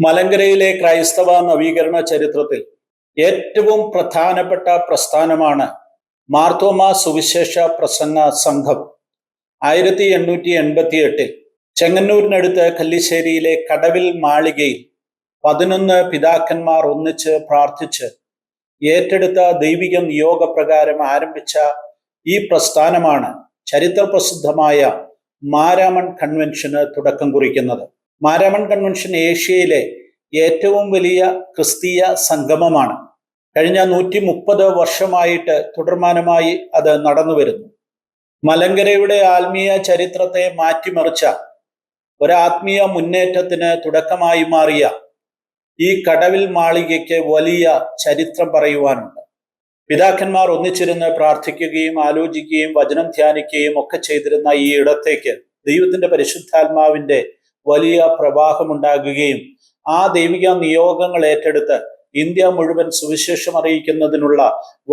മലങ്കരയിലെ ക്രൈസ്തവ നവീകരണ ചരിത്രത്തിൽ ഏറ്റവും പ്രധാനപ്പെട്ട പ്രസ്ഥാനമാണ് മാർത്തോമാ സുവിശേഷ പ്രസംഗ സംഘം. 1888 ചെങ്ങന്നൂരിനടുത്ത് കല്ലിശ്ശേരിയിലെ കടവിൽ മാളികയിൽ 11 പിതാക്കന്മാർ ഒന്നിച്ച് പ്രാർത്ഥിച്ച് ഏറ്റെടുത്ത ദൈവിക നിയോഗപ്രകാരം ആരംഭിച്ച ഈ പ്രസ്ഥാനമാണ് ചരിത്രപ്രസിദ്ധമായ മാരാമൺ കൺവെൻഷന് തുടക്കം കുറിക്കുന്നത്. മാരാമൺ കൺവെൻഷൻ ഏഷ്യയിലെ ഏറ്റവും വലിയ ക്രിസ്തീയ സംഗമമാണ്. കഴിഞ്ഞ 130 വർഷമായിട്ട് തുടർമാനമായി അത് നടന്നു വരുന്നു. മലങ്കരയുടെ ആത്മീയ ചരിത്രത്തെ മാറ്റിമറിച്ച ഒരാത്മീയ മുന്നേറ്റത്തിന് തുടക്കമായി മാറിയ ഈ കടവിൽ മാളികയ്ക്ക് വലിയ ചരിത്രം പറയുവാനുണ്ട്. പിതാക്കന്മാർ ഒന്നിച്ചിരുന്ന് പ്രാർത്ഥിക്കുകയും ആലോചിക്കുകയും വചനം ധ്യാനിക്കുകയും ഒക്കെ ചെയ്തിരുന്ന ഈ ഇടത്തേക്ക് ദൈവത്തിന്റെ പരിശുദ്ധാത്മാവിന്റെ വലിയ പ്രവാഹമുണ്ടാകുകയും ആ ദൈവിക നിയോഗങ്ങൾ ഏറ്റെടുത്ത് ഇന്ത്യ മുഴുവൻ സുവിശേഷം അറിയിക്കുന്നതിനുള്ള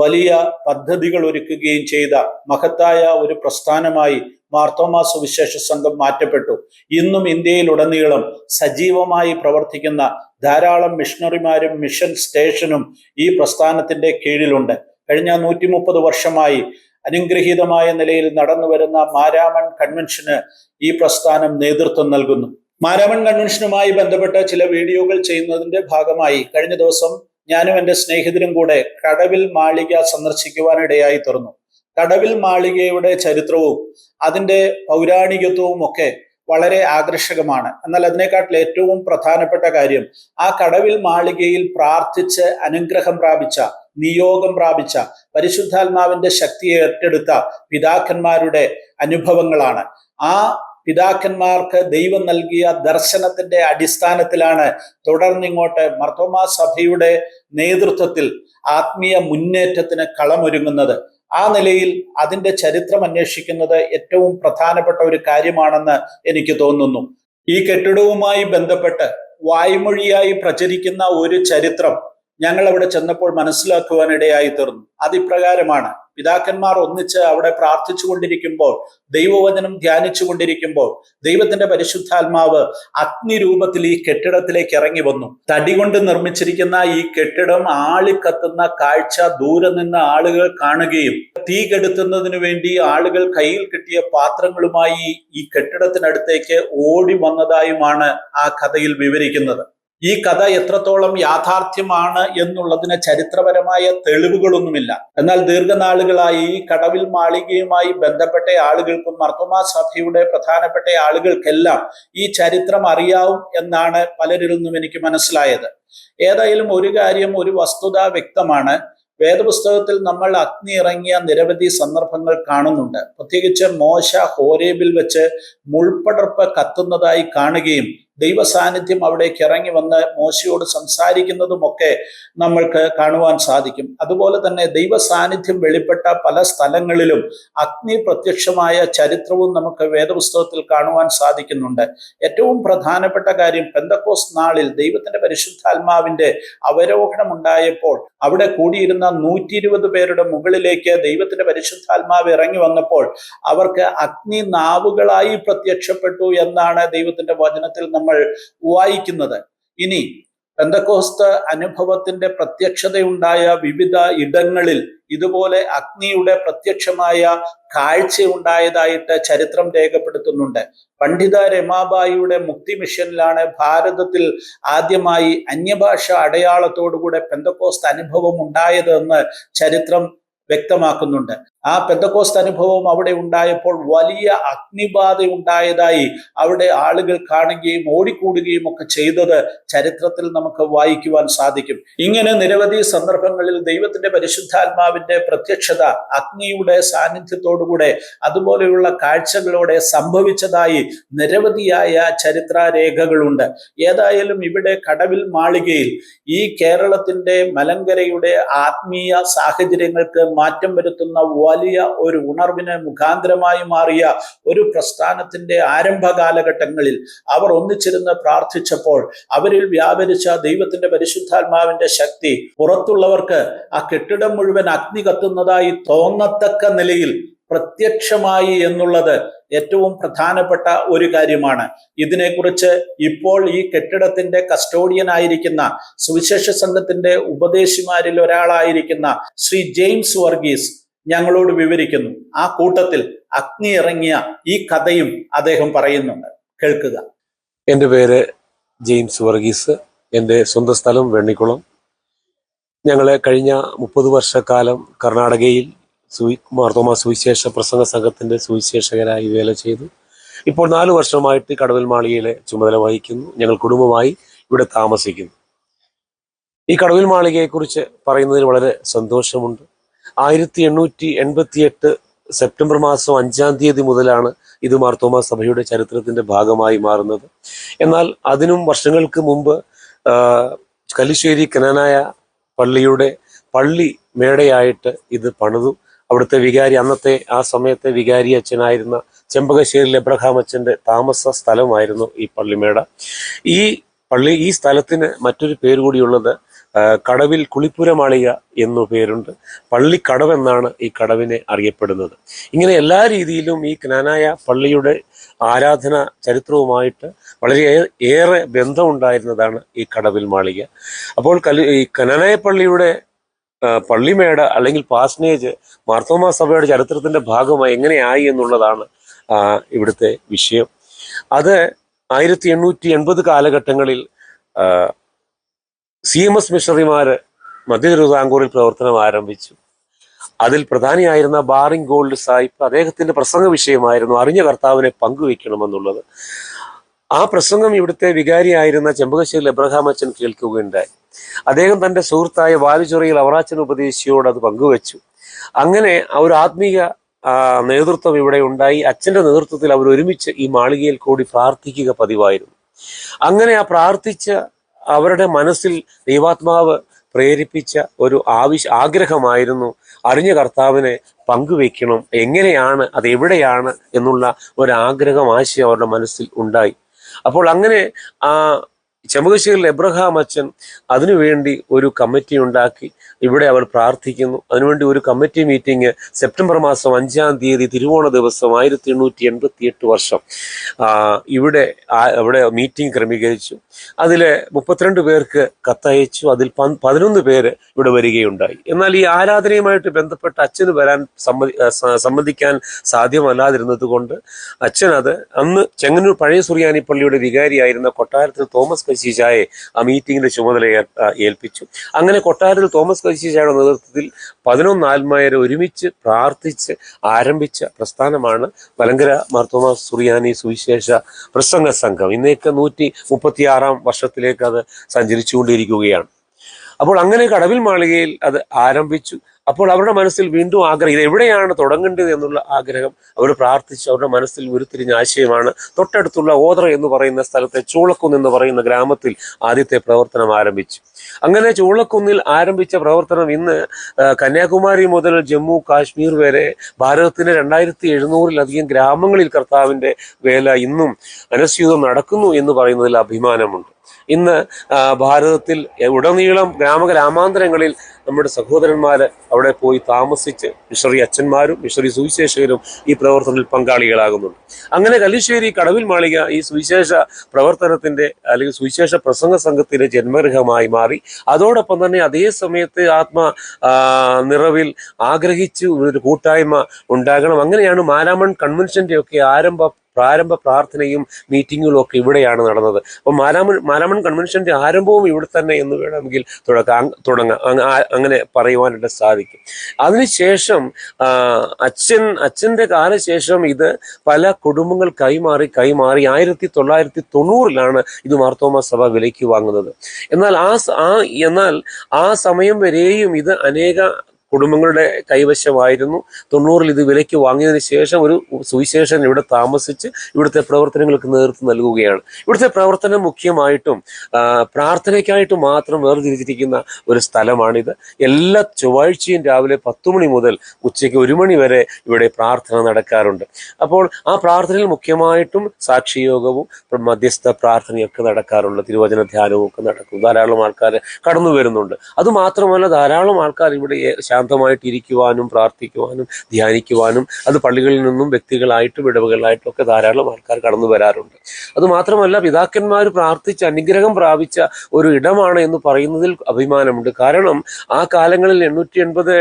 വലിയ പദ്ധതികൾ ഒരുക്കുകയും ചെയ്ത മഹത്തായ ഒരു പ്രസ്ഥാനമായി മാർത്തോമാ സുവിശേഷ സംഘം മാറ്റപ്പെട്ടു. ഇന്നും ഇന്ത്യയിലുടനീളം സജീവമായി പ്രവർത്തിക്കുന്ന ധാരാളം മിഷണറിമാരും മിഷൻ സ്റ്റേഷനും ഈ പ്രസ്ഥാനത്തിന്റെ കീഴിലുണ്ട്. കഴിഞ്ഞ 130 വർഷമായി അനുഗ്രഹീതമായ നിലയിൽ നടന്നു വരുന്ന മാരാമൺ കൺവെൻഷന് ഈ പ്രസ്ഥാനം നേതൃത്വം നൽകുന്നു. മാരാമൺ കൺവെൻഷനുമായി ബന്ധപ്പെട്ട ചില വീഡിയോകൾ ചെയ്യുന്നതിന്റെ ഭാഗമായി കഴിഞ്ഞ ദിവസം ഞാനും എൻ്റെ സ്നേഹിതരും കൂടെ കടവിൽ മാളിക സന്ദർശിക്കുവാനിടയായി തീർന്നു. കടവിൽ മാളികയുടെ ചരിത്രവും അതിൻ്റെ പൗരാണികത്വവും ഒക്കെ വളരെ ആകർഷകമാണ്. എന്നാൽ അതിനേക്കാട്ടിൽ ഏറ്റവും പ്രധാനപ്പെട്ട കാര്യം ആ കടവിൽ മാളികയിൽ പ്രാർത്ഥിച്ച് അനുഗ്രഹം പ്രാപിച്ച, നിയോഗം പ്രാപിച്ച, പരിശുദ്ധാത്മാവിന്റെ ശക്തിയെ ഏറ്റെടുത്ത പിതാക്കന്മാരുടെ അനുഭവങ്ങളാണ്. ആ പിതാക്കന്മാർക്ക് ദൈവം നൽകിയ ദർശനത്തിന്റെ അടിസ്ഥാനത്തിലാണ് തുടർന്നിങ്ങോട്ട് മാർത്തോമാ സഭയുടെ നേതൃത്വത്തിൽ ആത്മീയ മുന്നേറ്റത്തിന് കളമൊരുങ്ങുന്നത്. ആ നിലയിൽ അതിന്റെ ചരിത്രം അന്വേഷിക്കുന്നത് ഏറ്റവും പ്രധാനപ്പെട്ട ഒരു കാര്യമാണെന്ന് എനിക്ക് തോന്നുന്നു. ഈ കെട്ടിടവുമായി ബന്ധപ്പെട്ട് വായ്മൊഴിയായി പ്രചരിക്കുന്ന ഒരു ചരിത്രം ഞങ്ങൾ അവിടെ ചെന്നപ്പോൾ മനസ്സിലാക്കുവാനിടയായി തീർന്നു. അതിപ്രകാരമാണ്: പിതാക്കന്മാർ ഒന്നിച്ച് അവിടെ പ്രാർത്ഥിച്ചു കൊണ്ടിരിക്കുമ്പോൾ, ദൈവവചനം ധ്യാനിച്ചു കൊണ്ടിരിക്കുമ്പോൾ ദൈവത്തിന്റെ പരിശുദ്ധാത്മാവ് അഗ്നിരൂപത്തിൽ ഈ കെട്ടിടത്തിലേക്ക് ഇറങ്ങി വന്നു. തടി കൊണ്ട് നിർമ്മിച്ചിരിക്കുന്ന ഈ കെട്ടിടം ആളിക്കത്തുന്ന കാഴ്ച ദൂരെ നിന്ന് ആളുകൾ കാണുകയും തീ കെടുത്തുന്നതിന് വേണ്ടി ആളുകൾ കയ്യിൽ കിട്ടിയ പാത്രങ്ങളുമായി ഈ കെട്ടിടത്തിനടുത്തേക്ക് ഓടി വന്നതായുമാണ് ആ കഥയിൽ വിവരിക്കുന്നത്. ഈ കഥ എത്രത്തോളം യാഥാർത്ഥ്യമാണ് എന്നുള്ളതിന് ചരിത്രപരമായ തെളിവുകളൊന്നുമില്ല. എന്നാൽ ദീർഘനാളുകളായി ഈ കടവിൽ മാളികയുമായി ബന്ധപ്പെട്ട ആളുകൾക്കും മാർത്തോമാ സഭയുടെ പ്രധാനപ്പെട്ട ആളുകൾക്കെല്ലാം ഈ ചരിത്രം അറിയാവും എന്നാണ് പലരിൽ നിന്നും എനിക്ക് മനസ്സിലായത്. ഏതായാലും ഒരു കാര്യം, ഒരു വസ്തുത വ്യക്തമാണ്. വേദപുസ്തകത്തിൽ നമ്മൾ അഗ്നി ഇറങ്ങിയ നിരവധി സന്ദർഭങ്ങൾ കാണുന്നുണ്ട്. പ്രത്യേകിച്ച് മോശ ഹോരേബിൽ വെച്ച് മുൾപടർപ്പ് കത്തുന്നതായി കാണുകയും ദൈവ സാന്നിധ്യം അവിടേക്ക് ഇറങ്ങി വന്ന് മോശയോട് സംസാരിക്കുന്നതുമൊക്കെ നമ്മൾക്ക് കാണുവാൻ സാധിക്കും. അതുപോലെ തന്നെ ദൈവ സാന്നിധ്യം വെളിപ്പെട്ട പല സ്ഥലങ്ങളിലും അഗ്നി പ്രത്യക്ഷമായ ചരിത്രവും നമുക്ക് വേദപുസ്തകത്തിൽ കാണുവാൻ സാധിക്കുന്നുണ്ട്. ഏറ്റവും പ്രധാനപ്പെട്ട കാര്യം, പെന്തക്കോസ്ത് നാളിൽ ദൈവത്തിന്റെ പരിശുദ്ധാത്മാവിന്റെ അവരോഹണം ഉണ്ടായപ്പോൾ അവിടെ കൂടിയിരുന്ന 120 പേരുടെ മുകളിലേക്ക് ദൈവത്തിന്റെ പരിശുദ്ധാത്മാവ് ഇറങ്ങി വന്നപ്പോൾ അവർക്ക് അഗ്നി നാവുകളായി പ്രത്യക്ഷപ്പെട്ടു എന്നാണ് ദൈവത്തിന്റെ വചനത്തിൽ നമ്മൾ വായിക്കുന്നത്. ഇനി പെന്തക്കോസ്ത് അനുഭവത്തിന്റെ പ്രത്യക്ഷതയുണ്ടായ വിവിധ ഇടങ്ങളിൽ ഇതുപോലെ അഗ്നിയുടെ പ്രത്യക്ഷമായ കാഴ്ചയുണ്ടായതായിട്ട് ചരിത്രം രേഖപ്പെടുത്തുന്നുണ്ട്. പണ്ഡിത രമാബായിയുടെ മുക്തി മിഷനിലാണ് ഭാരതത്തിൽ ആദ്യമായി അന്യഭാഷ അടയാളത്തോടുകൂടെ പെന്തക്കോസ്ത് അനുഭവം ഉണ്ടായതെന്ന് ചരിത്രം വ്യക്തമാക്കുന്നുണ്ട്. ആ പെന്തക്കോസ്ത് അനുഭവം അവിടെ ഉണ്ടായപ്പോൾ വലിയ അഗ്നിബാധ ഉണ്ടായതായി അവിടെ ആളുകൾ കാണുകയും ഓടിക്കൂടുകയും ഒക്കെ ചെയ്തത് ചരിത്രത്തിൽ നമുക്ക് വായിക്കുവാൻ സാധിക്കും. ഇങ്ങനെ നിരവധി സന്ദർഭങ്ങളിൽ ദൈവത്തിന്റെ പരിശുദ്ധാത്മാവിന്റെ പ്രത്യക്ഷത അഗ്നിയുടെ സാന്നിധ്യത്തോടുകൂടെ അതുപോലെയുള്ള കാഴ്ചകളോടെ സംഭവിച്ചതായി നിരവധിയായ ചരിത്രരേഖകളുണ്ട്. ഏതായാലും ഇവിടെ കടവിൽ മാളികയിൽ ഈ കേരളത്തിന്റെ മലങ്കരയുടെ ആത്മീയ സാഹചര്യങ്ങൾക്ക് മാറ്റം വരുത്തുന്ന വലിയ ഒരു ഉണർവിന് മുഖാന്തരമായി മാറിയ ഒരു പ്രസ്ഥാനത്തിന്റെ ആരംഭ കാലഘട്ടങ്ങളിൽ അവർ ഒന്നിച്ചിരുന്ന് പ്രാർത്ഥിച്ചപ്പോൾ അവരിൽ വ്യാപരിച്ച ദൈവത്തിന്റെ പരിശുദ്ധാത്മാവിന്റെ ശക്തി പുറത്തുള്ളവർക്ക് ആ കെട്ടിടം മുഴുവൻ അഗ്നി കത്തുന്നതായി തോന്നത്തക്ക നിലയിൽ പ്രത്യക്ഷമായി എന്നുള്ളത് ഏറ്റവും പ്രധാനപ്പെട്ട ഒരു കാര്യമാണ്. ഇതിനെക്കുറിച്ച് ഇപ്പോൾ ഈ കെട്ടിടത്തിന്റെ കസ്റ്റോഡിയൻ ആയിരിക്കുന്ന സുവിശേഷ സംഘത്തിന്റെ ഉപദേശിമാരിൽ ഒരാളായിരിക്കുന്ന ശ്രീ ജെയിംസ് വർഗീസ് ഞങ്ങളോട് വിവരിക്കുന്നു. ആ കൂട്ടത്തിൽ അഗ്നി ഇറങ്ങിയ ഈ കഥയും അദ്ദേഹം പറയുന്നുണ്ട്. കേൾക്കുക. എൻ്റെ പേര് ജെയിംസ് വർഗീസ്. എൻ്റെ സ്വന്തം സ്ഥലം വെണ്ണിക്കുളം. ഞങ്ങൾ കഴിഞ്ഞ 30 വർഷക്കാലം കർണാടകയിൽ മാർത്തോമാ സുവിശേഷ പ്രസംഗ സംഘത്തിൻ്റെ സുവിശേഷകരായി വേല ചെയ്തു. ഇപ്പോൾ 4 വർഷമായിട്ട് കടവിൽ മാളികയിലെ ചുമതല വഹിക്കുന്നു. ഞങ്ങൾ കുടുംബമായി ഇവിടെ താമസിക്കുന്നു. ഈ കടവിൽ മാളികയെക്കുറിച്ച് പറയുന്നതിൽ വളരെ സന്തോഷമുണ്ട്. 1888 സെപ്റ്റംബർ മാസം 5-ാം തീയതി മുതലാണ് ഇത് മാർത്തോമാ സഭയുടെ ചരിത്രത്തിന്റെ ഭാഗമായി മാറുന്നത്. എന്നാൽ അതിനും വർഷങ്ങൾക്ക് മുമ്പ് കല്ലിശ്ശേരി കനാനായ പള്ളിയുടെ പള്ളി മേടയായിട്ട് ഇത് പണിതു. അവിടുത്തെ വികാരി, അന്നത്തെ ആ സമയത്തെ വികാരി അച്ഛനായിരുന്ന ചെമ്പകശ്ശേരിൽ എബ്രഹാം അച്ഛൻ്റെ താമസ സ്ഥലമായിരുന്നു ഈ പള്ളിമേട. ഈ സ്ഥലത്തിന് മറ്റൊരു പേര് കൂടിയുള്ളത് കടവിൽ കുളിപ്പുര മാളിക എന്നു പേരുണ്ട്. പള്ളിക്കടവെന്നാണ് ഈ കടവിനെ അറിയപ്പെടുന്നത്. ഇങ്ങനെ എല്ലാ രീതിയിലും ഈ കനാനായ പള്ളിയുടെ ആരാധന ചരിത്രവുമായിട്ട് വളരെ ഏറെ ബന്ധമുണ്ടായിരുന്നതാണ് ഈ കടവിൽ മാളിക. അപ്പോൾ ഈ കനാനായ പള്ളിയുടെ പള്ളിമേട അല്ലെങ്കിൽ പാസ്നേജ് മാർത്തോമാ സഭയുടെ ചരിത്രത്തിന്റെ ഭാഗമായി എങ്ങനെയായി എന്നുള്ളതാണ് ഇവിടുത്തെ വിഷയം. അത് 1880 കാലഘട്ടങ്ങളിൽ CMS മിഷണറിമാര് മധ്യ തിരുവിതാംകൂറിൽ പ്രവർത്തനം ആരംഭിച്ചു. അതിൽ പ്രധാനിയായിരുന്ന ബാറിംഗ് ഗോൾഡ് സാഹിബ്, അദ്ദേഹത്തിന്റെ പ്രസംഗ വിഷയമായിരുന്നു അറിഞ്ഞ കർത്താവിനെ പങ്കുവെക്കണമെന്നുള്ളത്. ആ പ്രസംഗം ഇവിടുത്തെ വികാരിയായിരുന്ന ചെമ്പകശ്ശേരിൽ എബ്രഹാം അച്ഛൻ കേൾക്കുകയുണ്ടായി. അദ്ദേഹം തന്റെ സുഹൃത്തായ വാലുചിറയിൽ അവറാച്ചൻ ഉപദേശിയോട് അത് പങ്കുവെച്ചു. അങ്ങനെ ഒരു ആത്മീയ നേതൃത്വം ഇവിടെ ഉണ്ടായി. അച്ഛന്റെ നേതൃത്വത്തിൽ അവർ ഒരുമിച്ച് ഈ മാളികയിൽ കൂടി പ്രാർത്ഥിക്കുക പതിവായിരുന്നു. അങ്ങനെ ആ പ്രാർത്ഥിച്ച അവരുടെ മനസ്സിൽ ദൈവാത്മാവ് പ്രേരിപ്പിച്ച ഒരു ആഗ്രഹമായിരുന്നു അറിഞ്ഞ കർത്താവിനെ പങ്കുവെക്കണം, എങ്ങനെയാണ്, അത് എവിടെയാണ് എന്നുള്ള ഒരാഗ്രഹം, ആശയം അവരുടെ മനസ്സിൽ ഉണ്ടായി. അപ്പോൾ അങ്ങനെ ചെമ്പകശ്ശേരിൽ എബ്രഹാം അച്ഛൻ അതിനുവേണ്ടി ഒരു കമ്മിറ്റി ഉണ്ടാക്കി. ഇവിടെ അവർ പ്രാർത്ഥിക്കുന്നു. അതിനുവേണ്ടി ഒരു കമ്മിറ്റി മീറ്റിംഗ് സെപ്റ്റംബർ മാസം 5-ാം തീയതി തിരുവോണ ദിവസം 1888 വർഷം ഇവിടെ മീറ്റിംഗ് ക്രമീകരിച്ചു. അതിൽ 32 പേർക്ക് കത്തയച്ചു. അതിൽ 11 പേര് ഇവിടെ വരികയുണ്ടായി. എന്നാൽ ഈ ആരാധനയുമായിട്ട് ബന്ധപ്പെട്ട് അച്ഛന് വരാൻ സമ്മതിക്കാൻ സാധ്യമല്ലാതിരുന്നത് കൊണ്ട് അച്ഛൻ അത് അന്ന് ചെങ്ങന്നൂർ പഴയ സുറിയാനി പള്ളിയുടെ വികാരിയായിരുന്ന കൊട്ടാരത്തിൽ തോമസ് കശീശായെ ആ മീറ്റിംഗിന്റെ ചുമതല ഏൽപ്പിച്ചു. അങ്ങനെ കൊട്ടാരത്തിൽ തോമസ് കശീശായുടെ നേതൃത്വത്തിൽ 11 ആത്മാരെ ഒരുമിച്ച് പ്രാർത്ഥിച്ച് ആരംഭിച്ച പ്രസ്ഥാനമാണ് മലങ്കര മാർത്തോമാ സുറിയാനി സുവിശേഷ പ്രസംഗ സംഘം. ഇന്നേക്ക് 136-ാം വർഷത്തിലേക്ക് അത് സഞ്ചരിച്ചുകൊണ്ടിരിക്കുകയാണ്. അപ്പോൾ അങ്ങനെ കടവിൽ മാളികയിൽ അത് ആരംഭിച്ചു. അപ്പോൾ അവരുടെ മനസ്സിൽ വീണ്ടും ആഗ്രഹം, ഇത് എവിടെയാണ് തുടങ്ങേണ്ടത് എന്നുള്ള ആഗ്രഹം അവർ പ്രാർത്ഥിച്ചു. അവരുടെ മനസ്സിൽ ഉരുത്തിരിഞ്ഞ ആശയമാണ് തൊട്ടടുത്തുള്ള ഓതറ എന്ന് പറയുന്ന സ്ഥലത്തെ ചൂളക്കുന്ന് എന്ന് പറയുന്ന ഗ്രാമത്തിൽ ആദ്യത്തെ പ്രവർത്തനം ആരംഭിച്ചു. അങ്ങനെ ചൂളക്കുന്നിൽ ആരംഭിച്ച പ്രവർത്തനം ഇന്ന് കന്യാകുമാരി മുതൽ ജമ്മു കാശ്മീർ വരെ ഭാരതത്തിന്റെ 2700-ലധികം ഗ്രാമങ്ങളിൽ കർത്താവിന്റെ വേല ഇന്നും അനസ്യൂതം നടക്കുന്നു എന്ന് പറയുന്നതിൽ അഭിമാനമുണ്ട്. ഇന്ന് ഭാരതത്തിൽ ഉടനീളം ഗ്രാമാന്തരങ്ങളിൽ നമ്മുടെ സഹോദരന്മാര് അവിടെ പോയി താമസിച്ച് മിഷണറി അച്ഛന്മാരും മിഷണറി സുവിശേഷകരും ഈ പ്രവർത്തനത്തിൽ പങ്കാളികളാകുന്നുണ്ട്. അങ്ങനെ കല്ലിശ്ശേരി കടവിൽ മാളിക ഈ സുവിശേഷ പ്രവർത്തനത്തിന്റെ അല്ലെങ്കിൽ സുവിശേഷ പ്രസംഗ സംഘത്തിന്റെ ജന്മഗൃഹമായി മാറി. അതോടൊപ്പം തന്നെ അതേ സമയത്ത് നിറവിൽ ആഗ്രഹിച്ചു ഒരു കൂട്ടായ്മ ഉണ്ടാകണം. അങ്ങനെയാണ് മാരാമൺ കൺവെൻഷന്റെ ഒക്കെ പ്രാരംഭ പ്രാർത്ഥനയും മീറ്റിങ്ങുകളും ഒക്കെ ഇവിടെയാണ് നടന്നത്. അപ്പോൾ മാരാമൺ കൺവെൻഷന്റെ ആരംഭവും ഇവിടെ തന്നെ എന്ന് വേണമെങ്കിൽ തുടങ്ങാം, അങ്ങനെ പറയുവാനായിട്ട് സാധിക്കും. അതിനുശേഷം അച്ഛന്റെ കാലശേഷം ഇത് പല കുടുംബങ്ങൾ കൈമാറി 1990-ലാണ് ഇത് മാർത്തോമാ സഭ വിലയ്ക്ക് വാങ്ങുന്നത്. എന്നാൽ ആ സമയം വരെയും ഇത് അനേക കുടുംബങ്ങളുടെ കൈവശമായിരുന്നു. 90-ൽ ഇത് വിലയ്ക്ക് വാങ്ങിയതിന് ശേഷം ഒരു സുവിശേഷൻ ഇവിടെ താമസിച്ച് ഇവിടുത്തെ പ്രവർത്തനങ്ങൾക്ക് നേതൃത്വം നൽകുകയാണ്. ഇവിടുത്തെ പ്രവർത്തനം മുഖ്യമായിട്ടും പ്രാർത്ഥനയ്ക്കായിട്ട് മാത്രം വേർതിരിച്ചിരിക്കുന്ന ഒരു സ്ഥലമാണിത്. എല്ലാ ചൊവ്വാഴ്ചയും രാവിലെ 10 മണി മുതൽ ഉച്ചയ്ക്ക് 1 മണി വരെ ഇവിടെ പ്രാർത്ഥന നടക്കാറുണ്ട്. അപ്പോൾ ആ പ്രാർത്ഥനയിൽ മുഖ്യമായിട്ടും സാക്ഷിയോഗവും മധ്യസ്ഥ പ്രാർത്ഥനയൊക്കെ നടക്കാറുണ്ട്. തിരുവചന ധ്യാനവും ഒക്കെ നടക്കും. ധാരാളം ആൾക്കാർ കടന്നു വരുന്നുണ്ട്. അതുമാത്രമല്ല, ധാരാളം ആൾക്കാർ ഇവിടെ ശാന്തമായിട്ടിരിക്കുവാനും പ്രാർത്ഥിക്കുവാനും ധ്യാനിക്കുവാനും അത് പള്ളികളിൽ നിന്നും വ്യക്തികളായിട്ടും ഇടവകളായിട്ടും ഒക്കെ ധാരാളം ആൾക്കാർ കടന്നു വരാറുണ്ട്. അതുമാത്രമല്ല, പിതാക്കന്മാർ പ്രാർത്ഥിച്ച് അനുഗ്രഹം പ്രാപിച്ച ഒരു ഇടമാണ് എന്ന് പറയുന്നതിൽ അഭിമാനമുണ്ട്. കാരണം ആ കാലങ്ങളിൽ 880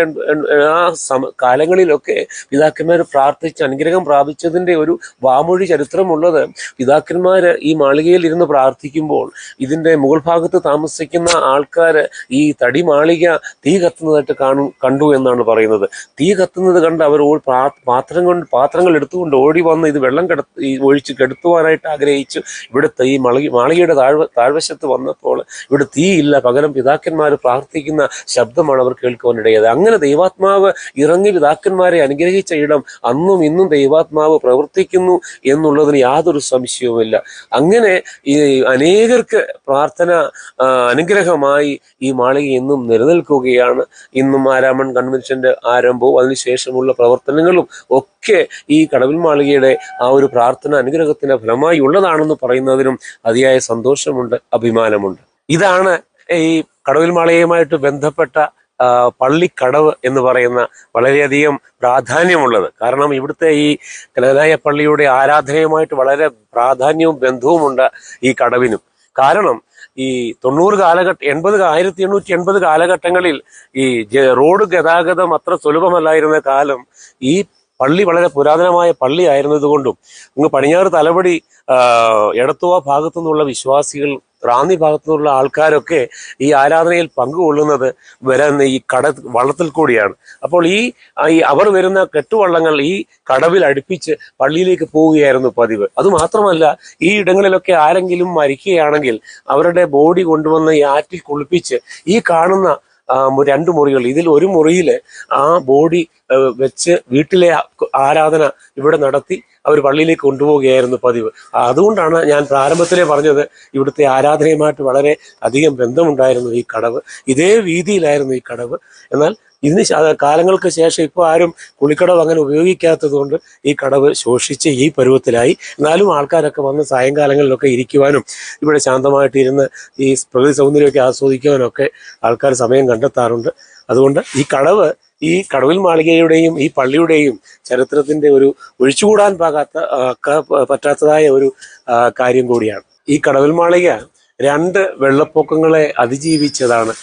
കാലങ്ങളിലൊക്കെ പിതാക്കന്മാർ പ്രാർത്ഥിച്ച് അനുഗ്രഹം പ്രാപിച്ചതിൻ്റെ ഒരു വാമൊഴി ചരിത്രമുള്ളത്, പിതാക്കന്മാര് ഈ മാളികയിൽ ഇരുന്ന് പ്രാർത്ഥിക്കുമ്പോൾ ഇതിന്റെ മുകൾ ഭാഗത്ത് താമസിക്കുന്ന ആൾക്കാർ ഈ തടി മാളിക തീ കത്തുന്നതായിട്ട് കണ്ടു എന്നാണ് പറയുന്നത്. തീ കത്തുന്നത് കണ്ട് അവർ പാത്രങ്ങൾ എടുത്തുകൊണ്ട് ഓടി വന്ന് ഇത് വെള്ളം ഒഴിച്ച് കെടുത്തുവാനായിട്ട് ആഗ്രഹിച്ചു. ഇവിടുത്തെ ഈ മാളികയുടെ താഴ്വശത്ത് വന്നപ്പോൾ ഇവിടെ തീയില്ല, പകരം പിതാക്കന്മാർ പ്രാർത്ഥിക്കുന്ന ശബ്ദമാണ് അവർ കേൾക്കുവാനിടയത്. അങ്ങനെ ദൈവാത്മാവ് ഇറങ്ങി പിതാക്കന്മാരെ അനുഗ്രഹിച്ച ഇടം അന്നും ഇന്നും ദൈവാത്മാവ് പ്രവർത്തിക്കുന്നു എന്നുള്ളതിന് യാതൊരു സംശയവുമില്ല. അങ്ങനെ ഈ അനേകർക്ക് പ്രാർത്ഥന അനുഗ്രഹമായി ഈ മാളിക ഇന്നും നിലനിൽക്കുകയാണ്. ഇന്നും ആരാമൺ കൺവെൻഷന്റെ ആരംഭവും അതിനുശേഷമുള്ള പ്രവർത്തനങ്ങളും ഒക്കെ ഈ കടവിൽ മാളികയുടെ ആ ഒരു പ്രാർത്ഥന അനുഗ്രഹത്തിന്റെ ഫലമായി ഉള്ളതാണെന്ന് പറയുന്നതിനും അതിയായ സന്തോഷമുണ്ട്, അഭിമാനമുണ്ട്. ഇതാണ് ഈ കടവിൽ മാളികയുമായിട്ട് ബന്ധപ്പെട്ട പള്ളിക്കടവ് എന്ന് പറയുന്ന വളരെയധികം പ്രാധാന്യമുള്ളത്. കാരണം ഇവിടുത്തെ ഈ കനകനായ പള്ളിയുടെ ആരാധനയുമായിട്ട് വളരെ പ്രാധാന്യവും ബന്ധവുമുണ്ട് ഈ കടവിനും. കാരണം ഈ 1880 കാലഘട്ടങ്ങളിൽ ഈ റോഡ് ഗതാഗതം അത്ര സുലഭമല്ലായിരുന്ന കാലം ഈ പള്ളി വളരെ പുരാതനമായ പള്ളി ആയിരുന്നതുകൊണ്ടും ഇങ്ങ് പടിഞ്ഞാറ് തലപടി എടത്തുവ ഭാഗത്തു നിന്നുള്ള വിശ്വാസികൾ, റാന്നി ഭാഗത്തു നിന്നുള്ള ആൾക്കാരൊക്കെ ഈ ആരാധനയിൽ പങ്കുകൊള്ളുന്നത് വരുന്ന ഈ വള്ളത്തിൽ കൂടിയാണ്. അപ്പോൾ ഈ അവർ വരുന്ന കെട്ടുവള്ളങ്ങൾ ഈ കടവിൽ അടുപ്പിച്ച് പള്ളിയിലേക്ക് പോവുകയായിരുന്നു പതിവ്. അതുമാത്രമല്ല, ഈ ഇടങ്ങളിലൊക്കെ ആരെങ്കിലും മരിക്കുകയാണെങ്കിൽ അവരുടെ ബോഡി കൊണ്ടുവന്ന് ഈ ആറ്റിൽ കുളിപ്പിച്ച് ഈ കാണുന്ന 2 മുറികൾ, ഇതിൽ ഒരു മുറിയിൽ ആ ബോഡി വെച്ച് വീട്ടിലെ ആരാധന ഇവിടെ നടത്തി അവർ പള്ളിയിലേക്ക് കൊണ്ടുപോവുകയായിരുന്നു പതിവ്. അതുകൊണ്ടാണ് ഞാൻ പ്രാരംഭത്തിലേ പറഞ്ഞത് ഇവിടുത്തെ ആരാധനയുമായിട്ട് വളരെ അധികം ബന്ധമുണ്ടായിരുന്നു ഈ കടവ്. ഇതേ വീതിയിലായിരുന്നു ഈ കടവ്. എന്നാൽ ഇതിന് കാലങ്ങൾക്ക് ശേഷം ഇപ്പോൾ ആരും കുളിക്കടവ് അങ്ങനെ ഉപയോഗിക്കാത്തത് കൊണ്ട് ഈ കടവ് ശോഷിച്ച് ഈ പരുവത്തിലായി. എന്നാലും ആൾക്കാരൊക്കെ വന്ന് സായങ്കാലങ്ങളിലൊക്കെ ഇരിക്കുവാനും ഇവിടെ ശാന്തമായിട്ടിരുന്ന് ഈ പ്രകൃതി സൗന്ദര്യമൊക്കെ ആസ്വദിക്കുവാനൊക്കെ ആൾക്കാർ സമയം കണ്ടെത്താറുണ്ട്. അതുകൊണ്ട് ഈ കടവിൽ മാളികയുടെയും ഈ പള്ളിയുടെയും ചരിത്രത്തിന്റെ ഒരു ഒഴിച്ചുകൂടാൻ പറ്റാത്തതായ ഒരു കാര്യം കൂടിയാണ്. ഈ കടവിൽ മാളിക 2 വെള്ളപ്പൊക്കങ്ങളെ അതിജീവിച്ചതാണ്.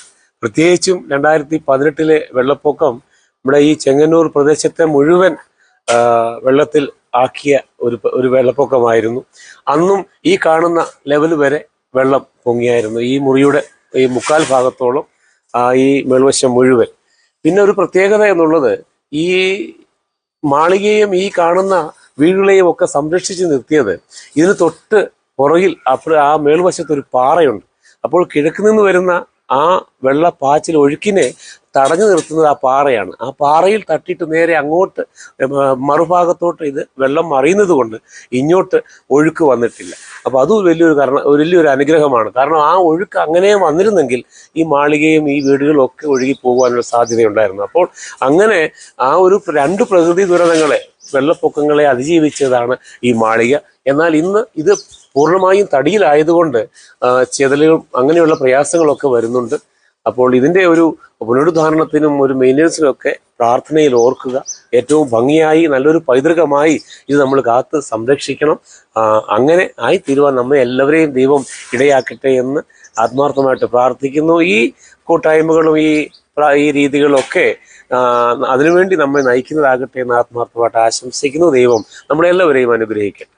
പ്രത്യേകിച്ചും 2018 വെള്ളപ്പൊക്കം നമ്മുടെ ഈ ചെങ്ങന്നൂർ പ്രദേശത്തെ മുഴുവൻ വെള്ളത്തിൽ ആക്കിയ ഒരു വെള്ളപ്പൊക്കമായിരുന്നു. അന്നും ഈ കാണുന്ന ലെവൽ വരെ വെള്ളം പൊങ്ങിയായിരുന്നു. ഈ മുറിയുടെ ഈ 3/4 ഭാഗത്തോളം ഈ മേൽവശം മുഴുവൻ. പിന്നെ ഒരു പ്രത്യേകത എന്നുള്ളത്, ഈ മാളികയും ഈ കാണുന്ന വീടുകളെയും ഒക്കെ സംരക്ഷിച്ച് നിർത്തിയത്, ഇതിന് തൊട്ട് പുറകിൽ ആ മേൽവശത്ത് ഒരു പാറയുണ്ട്. അപ്പോൾ കിഴക്ക് നിന്ന് വരുന്ന ആ വെള്ളപ്പാച്ചിൽ ഒഴുക്കിനെ തടഞ്ഞു നിർത്തുന്നത് ആ പാറയാണ്. ആ പാറയിൽ തട്ടിയിട്ട് നേരെ അങ്ങോട്ട് മറുഭാഗത്തോട്ട് ഇത് വെള്ളം മറിയുന്നത് കൊണ്ട് ഇങ്ങോട്ട് ഒഴുക്ക് വന്നിട്ടില്ല. അപ്പൊ അത് വലിയൊരു അനുഗ്രഹമാണ്. കാരണം ആ ഒഴുക്ക് അങ്ങനെ വന്നിരുന്നെങ്കിൽ ഈ മാളികയും ഈ വീടുകളും ഒക്കെ ഒഴുകി പോകാനുള്ള സാധ്യതയുണ്ടായിരുന്നു. അപ്പോൾ അങ്ങനെ ആ ഒരു 2 പ്രകൃതി ദുരന്തങ്ങളെ, വെള്ളപ്പൊക്കങ്ങളെ അതിജീവിച്ചതാണ് ഈ മാളിക. എന്നാൽ ഇന്ന് ഇത് പൂർണ്ണമായും തടിയിലായതുകൊണ്ട് ചെതലുകളും അങ്ങനെയുള്ള പ്രയാസങ്ങളൊക്കെ വരുന്നുണ്ട്. അപ്പോൾ ഇതിന്റെ ഒരു പുനരുദ്ധാരണത്തിനും ഒരു മെയിൻ്റനൻസിനും ഒക്കെ പ്രാർത്ഥനയിൽ ഓർക്കുക. ഏറ്റവും ഭംഗിയായി നല്ലൊരു പൈതൃകമായി ഇത് നമ്മൾ കാത്ത് സംരക്ഷിക്കണം. അങ്ങനെ ആയിത്തീരുവാൻ നമ്മെ എല്ലാവരെയും ദൈവം ഇടയാക്കട്ടെ എന്ന് ആത്മാർത്ഥമായിട്ട് പ്രാർത്ഥിക്കുന്നു. ഈ കൂട്ടായ്മകളും ഈ രീതികളൊക്കെ അതിനുവേണ്ടി നമ്മെ നയിക്കുന്നതാകട്ടെ എന്ന് ആത്മാർത്ഥമായിട്ട് ആശംസിക്കുന്നു. ദൈവം നമ്മളെല്ലാവരെയും അനുഗ്രഹിക്കട്ടെ.